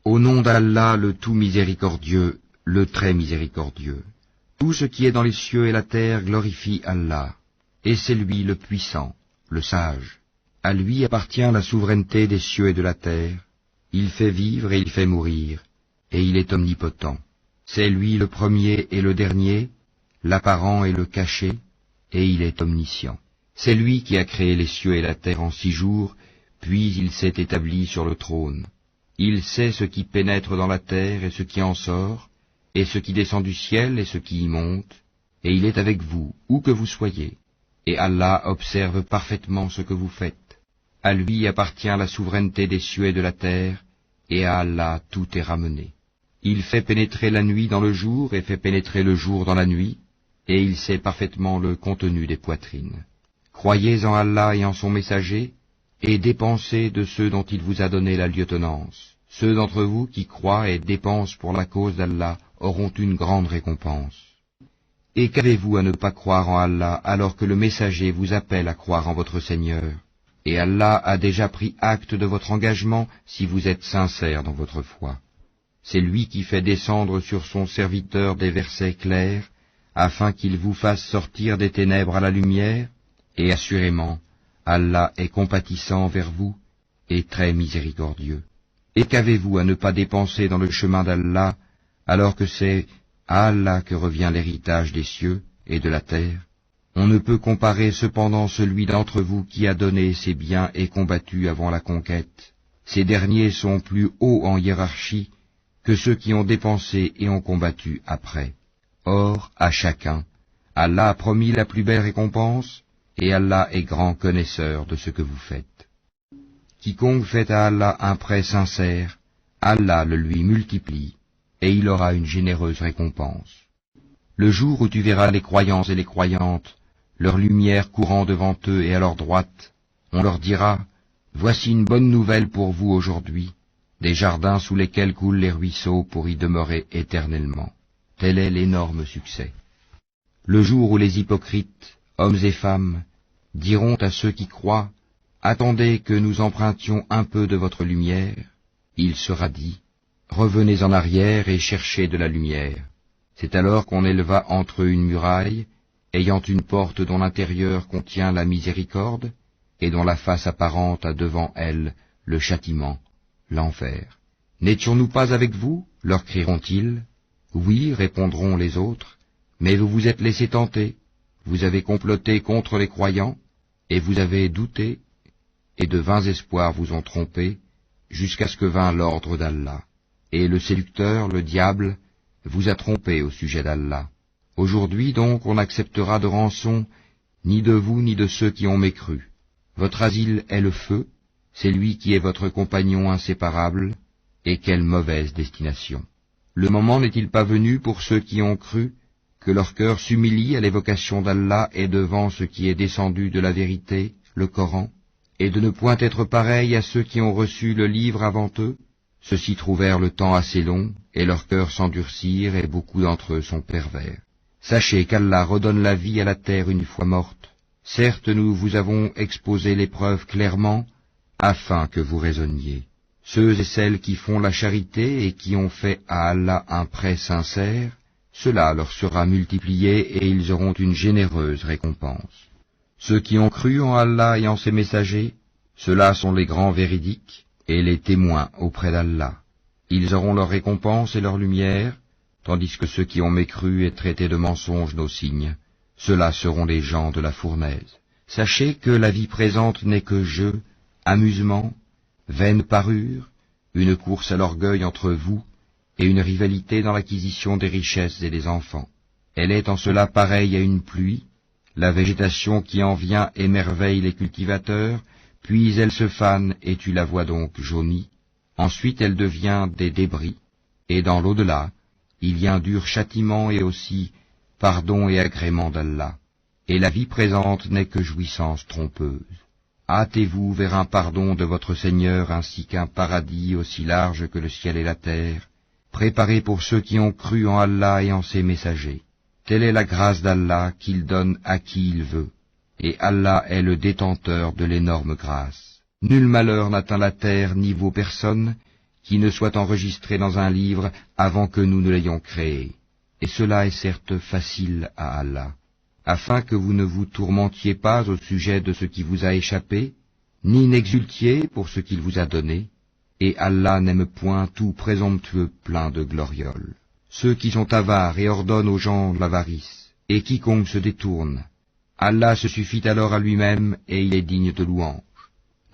Au nom d'Allah, le tout miséricordieux, le très miséricordieux. Tout ce qui est dans les cieux et la terre glorifie Allah, et c'est lui le puissant, le sage. À lui appartient la souveraineté des cieux et de la terre. Il fait vivre et il fait mourir, et il est omnipotent. C'est lui le premier et le dernier, l'apparent et le caché, et il est omniscient. C'est lui qui a créé les cieux et la terre en 6 jours, puis il s'est établi sur le trône. Il sait ce qui pénètre dans la terre et ce qui en sort, et ce qui descend du ciel et ce qui y monte, et il est avec vous, où que vous soyez. Et Allah observe parfaitement ce que vous faites. À lui appartient la souveraineté des cieux et de la terre, et à Allah tout est ramené. Il fait pénétrer la nuit dans le jour et fait pénétrer le jour dans la nuit, et il sait parfaitement le contenu des poitrines. Croyez en Allah et en son messager, et dépensez de ceux dont il vous a donné la lieutenance. Ceux d'entre vous qui croient et dépensent pour la cause d'Allah auront une grande récompense. Et qu'avez-vous à ne pas croire en Allah alors que le messager vous appelle à croire en votre Seigneur? Et Allah a déjà pris acte de votre engagement si vous êtes sincères dans votre foi. C'est lui qui fait descendre sur son serviteur des versets clairs, afin qu'il vous fasse sortir des ténèbres à la lumière, et assurément, Allah est compatissant vers vous et très miséricordieux. Et qu'avez-vous à ne pas dépenser dans le chemin d'Allah, alors que c'est à Allah que revient l'héritage des cieux et de la terre? On ne peut comparer cependant celui d'entre vous qui a donné ses biens et combattu avant la conquête. Ces derniers sont plus hauts en hiérarchie que ceux qui ont dépensé et ont combattu après. Or, à chacun, Allah a promis la plus belle récompense, et Allah est grand connaisseur de ce que vous faites. Quiconque fait à Allah un prêt sincère, Allah le lui multiplie, et il aura une généreuse récompense. Le jour où tu verras les croyants et les croyantes, leur lumière courant devant eux et à leur droite, on leur dira, « Voici une bonne nouvelle pour vous aujourd'hui, des jardins sous lesquels coulent les ruisseaux pour y demeurer éternellement. » Tel est l'énorme succès. Le jour où les hypocrites, hommes et femmes, diront à ceux qui croient, « Attendez que nous empruntions un peu de votre lumière », il sera dit, « Revenez en arrière et cherchez de la lumière. » C'est alors qu'on éleva entre eux une muraille, ayant une porte dont l'intérieur contient la miséricorde, et dont la face apparente a devant elle le châtiment, l'enfer. « N'étions-nous pas avec vous ?» leur crieront-ils. « Oui, répondront les autres, mais vous vous êtes laissés tenter, vous avez comploté contre les croyants, et vous avez douté, et de vains espoirs vous ont trompé, jusqu'à ce que vint l'ordre d'Allah. Et le séducteur, le diable, vous a trompé au sujet d'Allah. Aujourd'hui donc on n'acceptera de rançon ni de vous ni de ceux qui ont mécru. Votre asile est le feu, c'est lui qui est votre compagnon inséparable, et quelle mauvaise destination. Le moment n'est-il pas venu pour ceux qui ont cru, que leur cœur s'humilie à l'évocation d'Allah et devant ce qui est descendu de la vérité, le Coran, et de ne point être pareil à ceux qui ont reçu le livre avant eux? Ceux-ci trouvèrent le temps assez long, et leurs cœurs s'endurcirent, et beaucoup d'entre eux sont pervers. Sachez qu'Allah redonne la vie à la terre une fois morte. Certes, nous vous avons exposé l'épreuve clairement, afin que vous raisonniez. Ceux et celles qui font la charité et qui ont fait à Allah un prêt sincère, cela leur sera multiplié et ils auront une généreuse récompense. Ceux qui ont cru en Allah et en ses messagers, ceux-là sont les grands véridiques et les témoins auprès d'Allah. Ils auront leur récompense et leur lumière, tandis que ceux qui ont mécru et traité de mensonges nos signes, ceux-là seront les gens de la fournaise. Sachez que la vie présente n'est que jeu, amusement, vaine parure, une course à l'orgueil entre vous, et une rivalité dans l'acquisition des richesses et des enfants. Elle est en cela pareille à une pluie, la végétation qui en vient émerveille les cultivateurs, puis elle se fane et tu la vois donc jaunie. Ensuite elle devient des débris, et dans l'au-delà, il y a un dur châtiment et aussi pardon et agrément d'Allah. Et la vie présente n'est que jouissance trompeuse. Hâtez-vous vers un pardon de votre Seigneur ainsi qu'un paradis aussi large que le ciel et la terre, préparé pour ceux qui ont cru en Allah et en ses messagers. Telle est la grâce d'Allah qu'il donne à qui il veut, et Allah est le détenteur de l'énorme grâce. Nul malheur n'atteint la terre ni vos personnes, qui ne soit enregistré dans un livre avant que nous ne l'ayons créé. Et cela est certes facile à Allah, afin que vous ne vous tourmentiez pas au sujet de ce qui vous a échappé, ni n'exultiez pour ce qu'il vous a donné, et Allah n'aime point tout présomptueux plein de glorioles. Ceux qui sont avares et ordonnent aux gens l'avarice, et quiconque se détourne, Allah se suffit alors à lui-même et il est digne de louange.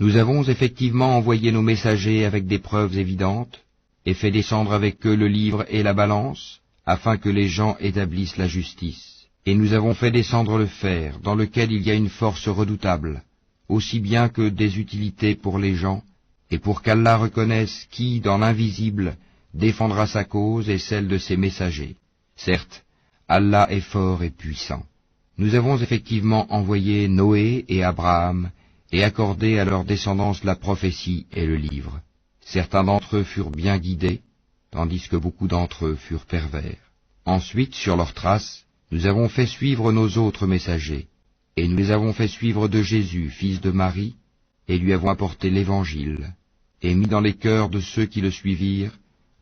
Nous avons effectivement envoyé nos messagers avec des preuves évidentes, et fait descendre avec eux le livre et la balance, afin que les gens établissent la justice. Et nous avons fait descendre le fer, dans lequel il y a une force redoutable, aussi bien que des utilités pour les gens, et pour qu'Allah reconnaisse qui, dans l'invisible, défendra sa cause et celle de ses messagers. Certes, Allah est fort et puissant. Nous avons effectivement envoyé Noé et Abraham, et accordé à leur descendance la prophétie et le livre. Certains d'entre eux furent bien guidés, tandis que beaucoup d'entre eux furent pervers. Ensuite, sur leurs traces, nous avons fait suivre nos autres messagers, et nous les avons fait suivre de Jésus, fils de Marie, et lui avons apporté l'Évangile, et mis dans les cœurs de ceux qui le suivirent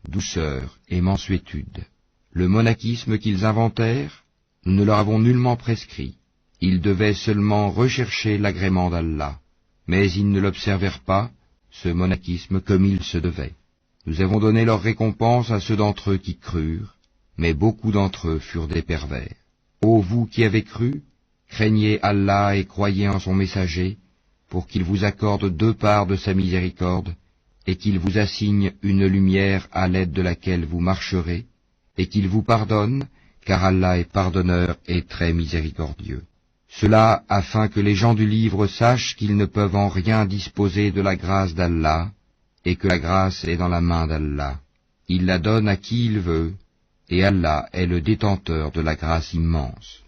douceur et mansuétude. Le monachisme qu'ils inventèrent, nous ne leur avons nullement prescrit. Ils devaient seulement rechercher l'agrément d'Allah, mais ils ne l'observèrent pas, ce monachisme, comme il se devait. Nous avons donné leur récompense à ceux d'entre eux qui crurent, mais beaucoup d'entre eux furent des pervers. Ô vous qui avez cru, craignez Allah et croyez en son messager, pour qu'il vous accorde 2 parts de sa miséricorde, et qu'il vous assigne une lumière à l'aide de laquelle vous marcherez, et qu'il vous pardonne, car Allah est pardonneur et très miséricordieux. Cela afin que les gens du livre sachent qu'ils ne peuvent en rien disposer de la grâce d'Allah, et que la grâce est dans la main d'Allah. Il la donne à qui il veut, et Allah est le détenteur de la grâce immense.